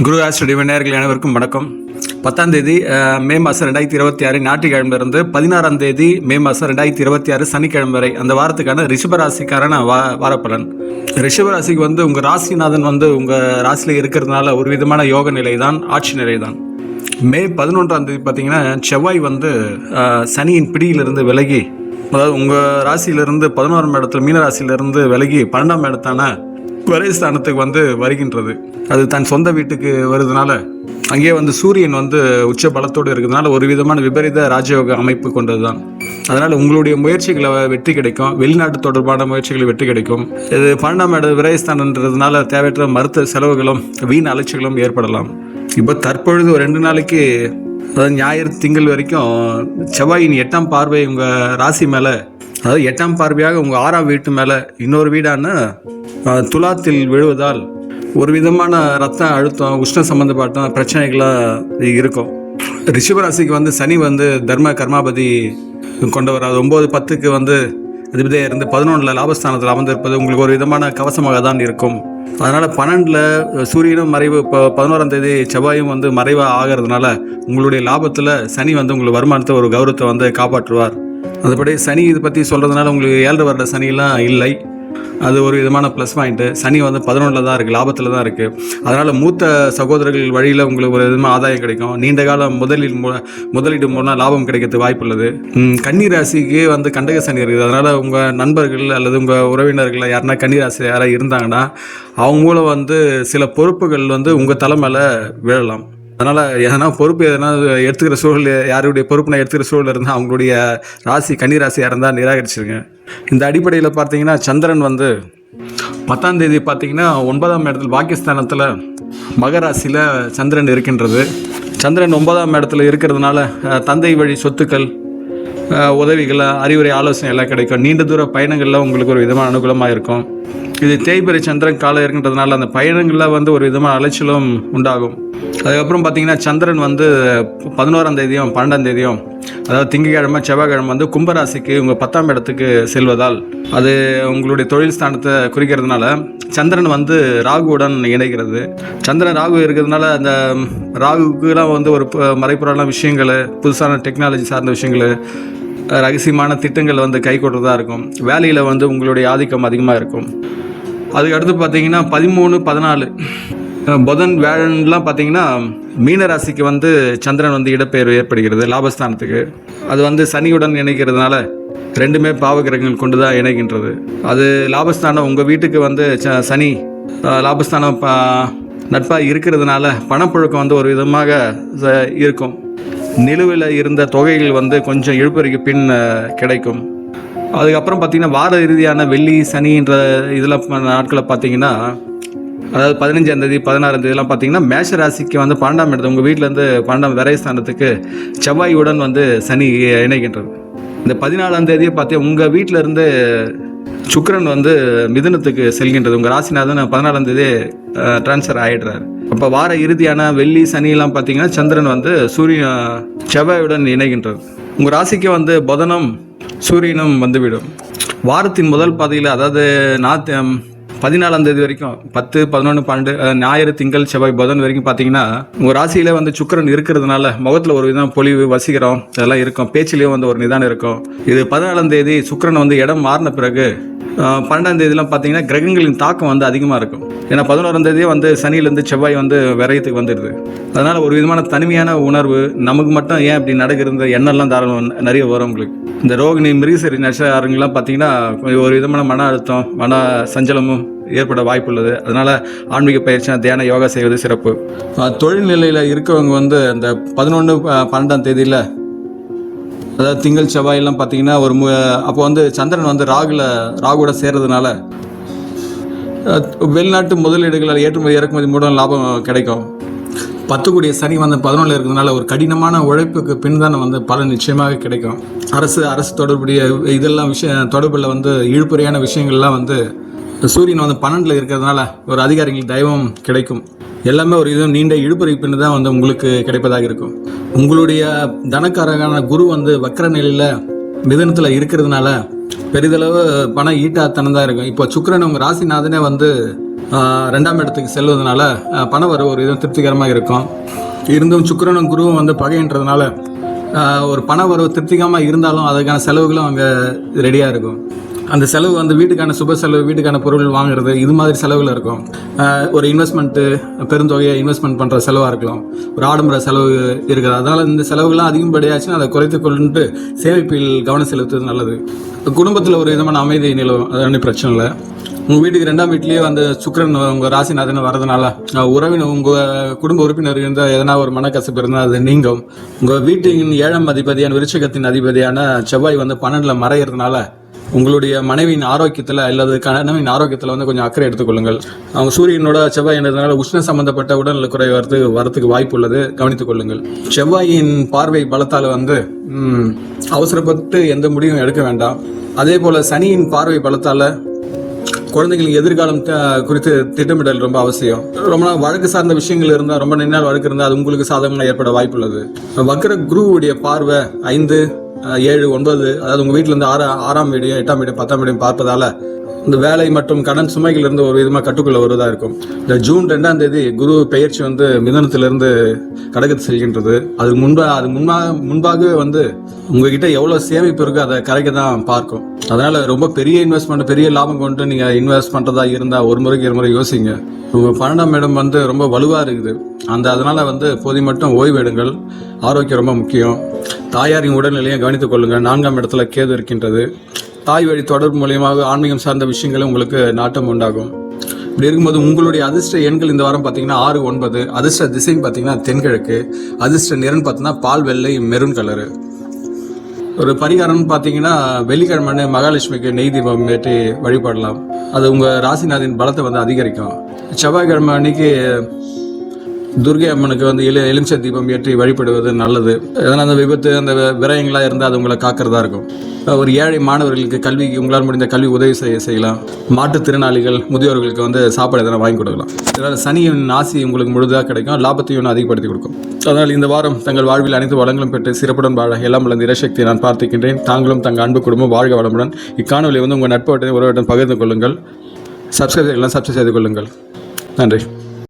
குரு astro divine நேயர்கள் அனைவருக்கும் வணக்கம். 10ஆம் தேதி மே மாதம் 2026 ஞாயிற்றுக்கிழமையிலிருந்து 16ஆம் தேதி மே மாதம் 2026 சனிக்கிழமை வரை அந்த வாரத்துக்கான ரிஷபராசிக்கான வாரப்பலன். ரிஷபராசிக்கு உங்கள் ராசிநாதன் உங்கள் ராசியில் இருக்கிறதுனால ஒரு விதமான யோக நிலை தான், ஆட்சி நிலை தான். மே 11ஆம் தேதி பார்த்தீங்கன்னா செவ்வாய் சனியின் பிடியிலிருந்து விலகி, அதாவது உங்கள் ராசியிலிருந்து 11ஆம் இடத்துல மீன ராசியிலிருந்து விலகி 12ஆம் இடத்தான விரைஸ்தானத்துக்கு வருகின்றது. அது தன் சொந்த வீட்டுக்கு வருதுனால அங்கேயே சூரியன் உச்ச பலத்தோடு இருக்கிறதுனால ஒரு விதமான விபரீத ராஜயோக அமைப்பு கொண்டது தான். அதனால் உங்களுடைய முயற்சிகளை வெற்றி கிடைக்கும், வெளிநாட்டு தொடர்பான முயற்சிகளை வெற்றி கிடைக்கும். இது 12ஆம் இட விரைஸ்தானன்றதுனால தேவையற்ற மருத்துவ செலவுகளும் வீண் அலைச்சல்களும் ஏற்படலாம். இப்போ தற்பொழுது ஒரு 2 நாளைக்கு, அதாவது ஞாயிறு திங்கள் வரைக்கும் செவ்வாயின் 8ஆம் பார்வை உங்கள் ராசி மேலே, அதாவது 8ஆம் பார்வையாக உங்கள் 6ஆம் வீட்டு மேலே இன்னொரு வீடான துலாத்தில் விழுவதால் ஒரு விதமான ரத்த அழுத்தம், உஷ்ண சம்பந்தப்பட்ட பிரச்சனைகளாக இருக்கும். ரிஷபராசிக்கு சனி தர்ம கர்மாபதி கொண்டவர். அது 9-10க்கு அதிபதியாக இருந்து 11 லாபஸ்தானத்தில் அமர்ந்திருப்பது உங்களுக்கு ஒரு விதமான கவசமாக தான் இருக்கும். அதனால் 12 சூரியனும் மறைவு, இப்போ 11ஆம் தேதி செவ்வாயும் மறைவாக ஆகிறதுனால உங்களுடைய லாபத்தில் சனி உங்களுக்கு வருமானத்தை, ஒரு கௌரவத்தை காப்பாற்றுவார். அதுபடி சனி இது பற்றி சொல்கிறதுனால உங்களுக்கு 7 வருட சனியெல்லாம் இல்லை. அது ஒரு விதமான ப்ளஸ் பாயிண்ட்டு. சனி 11 தான் இருக்குது, லாபத்தில் தான் இருக்குது. அதனால் மூத்த சகோதரர்கள் வழியில் உங்களுக்கு ஒரு விதமாக ஆதாயம் கிடைக்கும். நீண்ட காலம் முதலீடு மூலம் லாபம் கிடைக்கிறதுக்கு வாய்ப்பு உள்ளது. கன்னி ராசிக்கு கண்டக சனி இருக்குது. அதனால் உங்கள் நண்பர்கள் அல்லது உங்கள் உறவினர்கள் யாருன்னா கன்னி ராசி யாராவது இருந்தாங்கன்னா அவங்க மூலம் சில பொறுப்புகள் உங்கள் தலை மேலே விழலாம். அதனால் எதனா பொறுப்பு எதனா எடுத்துக்கிற சூழல், யாருடைய பொறுப்புனா எடுத்துக்கிற சூழல் இருந்தால் அவங்களுடைய ராசி கன்னி ராசியாக இருந்தால் நிராகரிச்சிருங்க. இந்த அடிப்படையில் பார்த்தீங்கன்னா சந்திரன் 10ஆம் தேதி பார்த்தீங்கன்னா 9ஆம் இடத்துல பாகிஸ்தானத்தில் மகராசியில் சந்திரன் இருக்கின்றது. சந்திரன் 9ஆம் இடத்துல இருக்கிறதுனால தந்தை வழி சொத்துக்கள், உதவிகள், அறிவுரை, ஆலோசனை எல்லாம் கிடைக்கும். நீண்ட தூர பயணங்களில் உங்களுக்கு ஒரு விதமான அனுகூலமாக இருக்கும். இது தேய்பிறை சந்திரன் காலம் இருக்கின்றதுனால அந்த பயணங்களில் ஒரு விதமான அலைச்சலும் உண்டாகும். அதுக்கப்புறம் பார்த்தீங்கன்னா சந்திரன் 11ஆம் தேதியும் 12ஆம் தேதியும், அதாவது திங்கட்கிழமை செவ்வாய்க்கிழமை கும்பராசிக்கு உங்கள் 10ஆம் இடத்துக்கு செல்வதால் அது உங்களுடைய தொழில் ஸ்தானத்தை குறிக்கிறதுனால சந்திரன் ராகுவுடன் இணைகிறது. சந்திரன் ராகு இருக்கிறதுனால அந்த ராகுக்குலாம் ஒரு மறைப்புறான விஷயங்கள், புதுசான டெக்னாலஜி சார்ந்த விஷயங்கள், ரகசியமான திட்டங்கள் கை கொட்டுறதா இருக்கும். வேலையில் உங்களுடைய ஆதிக்கம் அதிகமாக இருக்கும். அதுக்கு அடுத்து பார்த்தீங்கன்னா 13, 14 புதன் வியாழன்லாம் பார்த்தீங்கன்னா மீனராசிக்கு சந்திரன் இடப்பெயர்வு ஏற்படுகிறது லாபஸ்தானத்துக்கு. அது சனியுடன் இணைக்கிறதுனால ரெண்டுமே பாவகிரகங்கள் கொண்டு தான் இணைகின்றது. அது லாபஸ்தானம் உங்கள் வீட்டுக்கு சனி லாபஸ்தானம் நட்பாக இருக்கிறதுனால பணப்புழக்கம் ஒரு விதமாக இருக்கும். நிலுவில் இருந்த தொகைகள் கொஞ்சம் இழுபறிக்கு பின் கிடைக்கும். அதுக்கப்புறம் பார்த்திங்கன்னா வார இறுதியான வெள்ளி சனின்ற இதில் நாட்களை பார்த்தீங்கன்னா, அதாவது 15ஆம் தேதி 16ஆம் தேதிலாம் பார்த்தீங்கன்னா மேஷ ராசிக்கு 12ஆம் இடத்து உங்கள் வீட்டிலேருந்து 12ஆம் விரைஸ்தானத்துக்கு செவ்வாயுடன் சனி இணைகின்றது. இந்த 14ஆம் தேதியை பார்த்து உங்கள் வீட்டிலேருந்து சுக்கிரன் மிதுனத்துக்கு செல்கின்றது. உங்கள் ராசிநாதன் 14ஆம் தேதி டிரான்ஸ்ஃபர் ஆகிடுறாரு. அப்போ வார இறுதியான வெள்ளி சனியெல்லாம் பார்த்தீங்கன்னா சந்திரன் சூரியன் செவ்வாயுடன் இணைகின்றது. உங்கள் ராசிக்கு புதனும் சூரியனும் வந்துவிடும். வாரத்தின் முதல் பாதையில், அதாவது 14ஆம் தேதி வரைக்கும் 10, 11, 12 ஞாயிறு திங்கள் செவ்வாய் புதன் வரைக்கும் பார்த்தீங்கன்னா உங்கள் ராசியில் சுக்கிரன் இருக்கிறதுனால முகத்தில் ஒரு விதம் பொலிவு, வசீகரம் இதெல்லாம் இருக்கும். பேச்சிலேயும் ஒரு நிதானம் இருக்கும். இது 14ஆம் தேதி சுக்கிரன் இடம் மாறின பிறகு 12ஆம் தேதியெலாம் பார்த்தீங்கன்னா கிரகங்களின் தாக்கம் அதிகமாக இருக்கும். ஏன்னா 11ஆம் தேதியே சனியிலேருந்து செவ்வாய் விரயத்துக்கு வந்துடுது. அதனால் ஒரு விதமான தனிமையான உணர்வு, நமக்கு மட்டும் ஏன் இப்படி நடக்கிறது எண்ணெல்லாம் தாராளம் நிறைய வரும் உங்களுக்கு. இந்த ரோகிணி மிருகசரி நட்சத்திரங்கள்லாம் பார்த்தீங்கன்னா ஒரு விதமான மன அழுத்தம், மன சஞ்சலமும் ஏற்பட வாய்ப்பு உள்ளது. அதனால் ஆன்மீக பயிற்சியான தியான யோகா செய்வது சிறப்பு. தொழில் நிலையில் இருக்கவங்க அந்த 11, 12ஆம் தேதியில், அதாவது திங்கள் செவ்வாயெல்லாம் பார்த்தீங்கன்னா அப்போ சந்திரன் ராகுவோட சேர்றதுனால வெளிநாட்டு முதலீடுகள், ஏற்றுமதி இறக்குமதி மூலம் லாபம் கிடைக்கும். 10 கூடிய சனி 11 இருக்கிறதுனால ஒரு கடினமான உழைப்புக்கு பின் தான் பலன் நிச்சயமாக கிடைக்கும். அரசு தொடர்புடைய இதெல்லாம் தொடர்பில் இழுபறியான விஷயங்கள்லாம் சூரியன் 12 இருக்கிறதுனால ஒரு அதிகாரிகள் தெய்வம் கிடைக்கும். எல்லாமே ஒரு இது நீண்ட இழுபறி பின்னு தான் உங்களுக்கு கிடைப்பதாக இருக்கும். உங்களுடைய தனக்காரகான குரு வக்கர நிலையில் மிதனத்தில் இருக்கிறதுனால பெரிதளவு பணம் ஈட்டாத்தனம் தான் இருக்கும். இப்போ சுக்கிரன் உங்கள் ராசிநாதனே ரெண்டாம் இடத்துக்கு செல்வதனால பணவரவு ஒரு இதுவும் திருப்திகரமாக இருக்கும். இருந்தும் சுக்கிரனும் குருவும் வந்து பகைன்றதுனால ஒரு பணவரவு திருப்திகரமாக இருந்தாலும் அதுக்கான செலவுகளும் அங்கே ரெடியாக இருக்கும். அந்த செலவு வந்து வீட்டுக்கான சுப செலவு, வீட்டுக்கான பொருள் வாங்குறது, இது மாதிரி செலவுகள் இருக்கும். ஒரு இன்வெஸ்ட்மெண்ட்டு, பெருந்தொகையை இன்வெஸ்ட்மெண்ட் பண்ணுற செலவாக இருக்கலாம், ஒரு ஆடம்பர செலவு இருக்குது. அதனால் இந்த செலவுகள்லாம் அதிகப்படியாச்சுன்னா அதை குறைத்து கொண்டு சேமிப்பில் கவனம் செலுத்துவது நல்லது. குடும்பத்தில் ஒரு விதமான அமைதி நிலவும், அது ஒன்றும் பிரச்சனை இல்லை. உங்கள் வீட்டுக்கு 2ஆம் வீட்லேயே அந்த சுக்கிரன் உங்கள் ராசிநாதன் வரதுனால உறவினர், உங்கள் குடும்ப உறுப்பினர் இருந்தால் எதனா ஒரு மனக்கசப்பு இருந்தால் அது நீங்கும். உங்கள் வீட்டின் 7ஆம் அதிபதியான விருச்சிகத்தின் அதிபதியான செவ்வாய் வந்து 12ல் மறையிறதுனால உங்களுடைய மனைவியின் ஆரோக்கியத்தில் அல்லது கணவனின் ஆரோக்கியத்தில் வந்து கொஞ்சம் அக்கறை எடுத்துக்கொள்ளுங்கள். அவங்க சூரியனோட செவ்வாய் என்றதுனால உஷ்ண சம்பந்தப்பட்ட உடல்நல குறை வரத்துக்கு வாய்ப்பு உள்ளது, கவனித்துக் கொள்ளுங்கள். செவ்வாயின் பார்வை பலத்தால் வந்து அவசரப்பட்டு எந்த முடிவும் எடுக்க வேண்டாம். அதே போல் சனியின் பார்வை பலத்தால் குழந்தைகளின் எதிர்காலம் குறித்து திட்டமிடல் ரொம்ப அவசியம். ரொம்ப நாள் வழக்கு சார்ந்த விஷயங்கள் இருந்தால், ரொம்ப நாள் வழக்கு இருந்தால் அது உங்களுக்கு சாதகமாக ஏற்பட வாய்ப்பு உள்ளது. வக்ர குருவுடைய பார்வை 5, 7, 9, அதாவது உங்கள் வீட்டிலேருந்து 6ஆம் வீடையும் 8ஆம் வீடையும் 10ஆம் வீடையும் பார்ப்பதால் இந்த வேலை மற்றும் கடன் சுமைகள் இருந்து ஒரு விதமாக கட்டுக்குள்ள வருவதாக இருக்கும். இந்த ஜூன் 2ஆம் தேதி குரு பெயர்ச்சி வந்து மிதுனத்திலிருந்து கடகத்து செல்கின்றது. அதுக்கு முன்பாகவே வந்து உங்ககிட்ட எவ்வளோ சேமிப்பு இருக்கோ அதை கரைக்க தான் பார்க்கும். அதனால ரொம்ப பெரிய இன்வெஸ்ட்மெண்ட், பெரிய லாபம் கொண்டு நீங்கள் இன்வெஸ்ட் பண்ணுறதா இருந்தால் ஒரு முறைக்கு 2 முறை யோசிங்க. உங்கள் 12ஆம் இடம் வந்து ரொம்ப வலுவாக இருக்குது. அதனால வந்து போதி மட்டும் ஓய்வு எடுங்கள். ஆரோக்கியம் ரொம்ப முக்கியம். தாயாரின் உடல்நிலையை கவனித்துக் கொள்ளுங்கள். 4ஆம் இடத்துல கேது இருக்கின்றது. தாய் வழி தொடர்பு மூலியமாக ஆன்மீகம் சார்ந்த விஷயங்களும் உங்களுக்கு நாட்டம் உண்டாகும். இப்படி இருக்கும்போது உங்களுடைய அதிர்ஷ்ட எண்கள் இந்த வாரம் பார்த்தீங்கன்னா 6, 9. அதிர்ஷ்ட திசைன்னு பார்த்தீங்கன்னா தென்கிழக்கு. அதிர்ஷ்ட நிறம் பார்த்தீங்கன்னா பால் வெள்ளை மெரூன் கலரு. ஒரு பரிகாரம்னு பார்த்தீங்கன்னா வெள்ளிக்கிழமை மகாலட்சுமிக்கு நெய் தீபம் ஏற்றி வழிபடலாம். அது உங்கள் ராசிநாதின் பலத்தை வந்து அதிகரிக்கும். செவ்வாய்க்கிழமை அன்னைக்கு துர்கை அம்மனுக்கு வந்து எலுமிச்சை தீபம் ஏற்றி வழிபடுவது நல்லது. எதனா அந்த விபத்து, அந்த விரயங்களாக இருந்தால் அது உங்களை காக்கிறதா இருக்கும். ஒரு ஏழை மாணவர்களுக்கு கல்விக்கு உங்களால் முடிந்த கல்வி உதவி செய்யலாம். மாற்றுத்திறனாளிகள், முதியோர்களுக்கு வந்து சாப்பாடு எதனா வாங்கி கொடுக்கலாம். இதனால் சனியின் ஆசி உங்களுக்கு முழுதாக கிடைக்கும், லாபத்தையும் அதிகப்படுத்தி கொடுக்கும். அதனால் இந்த வாரம் தங்கள் வாழ்வில் அனைத்து வளங்களும் பெற்று சிறப்புடன் வாழ எல்லாம் வளர்ந்த இறைசக்தியை நான் பார்த்துக்கின்றேன். தாங்களும் தங்கள் அன்பு குடும்பம் வாழ்க வளமுடன். இக்காணொலியை வந்து உங்கள் நட்பு உறவுடன் பகிர்ந்து கொள்ளுங்கள். சப்ஸ்கிரைப் செய்து கொள்ளுங்கள். நன்றி.